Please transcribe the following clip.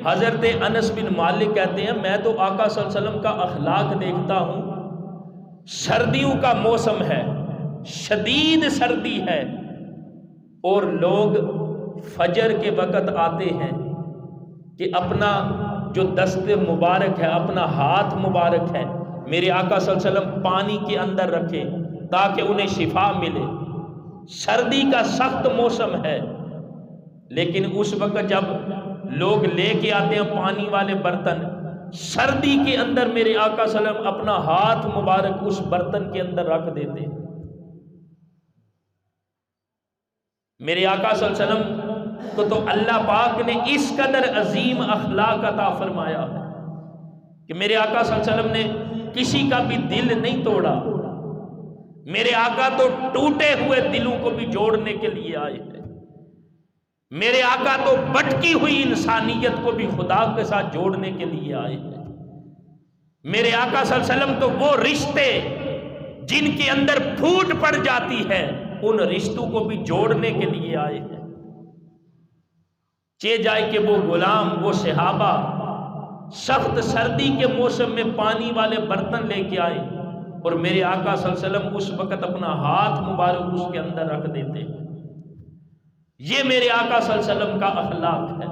حضرت انس بن مالک کہتے ہیں میں تو آقا صلی اللہ علیہ وسلم کا اخلاق دیکھتا ہوں، سردیوں کا موسم ہے، شدید سردی ہے، اور لوگ فجر کے وقت آتے ہیں کہ اپنا جو دست مبارک ہے، اپنا ہاتھ مبارک ہے، میرے آقا صلی اللہ علیہ وسلم پانی کے اندر رکھے تاکہ انہیں شفا ملے۔ سردی کا سخت موسم ہے، لیکن اس وقت جب لوگ لے کے آتے ہیں پانی والے برتن، سردی کے اندر میرے آقا صلی اللہ علیہ وسلم اپنا ہاتھ مبارک اس برتن کے اندر رکھ دیتے ہیں۔ میرے آقا صلی اللہ علیہ وسلم کو تو اللہ پاک نے اس قدر عظیم اخلاق عطا فرمایا ہے کہ میرے آقا صلی اللہ علیہ وسلم نے کسی کا بھی دل نہیں توڑا۔ میرے آقا تو ٹوٹے ہوئے دلوں کو بھی جوڑنے کے لیے آئے ہیں۔ میرے آقا تو بٹکی ہوئی انسانیت کو بھی خدا کے ساتھ جوڑنے کے لیے آئے ہیں۔ میرے آقا صلی اللہ علیہ وسلم تو وہ رشتے جن کے اندر پھوٹ پڑ جاتی ہے، ان رشتوں کو بھی جوڑنے کے لیے آئے ہیں۔ چہ جائے کہ وہ غلام، وہ صحابہ سخت سردی کے موسم میں پانی والے برتن لے کے آئے، اور میرے آقا صلی اللہ علیہ وسلم اس وقت اپنا ہاتھ مبارک اس کے اندر رکھ دیتے ہیں۔ یہ میرے آقا صلی اللہ علیہ وسلم کا اخلاق ہے۔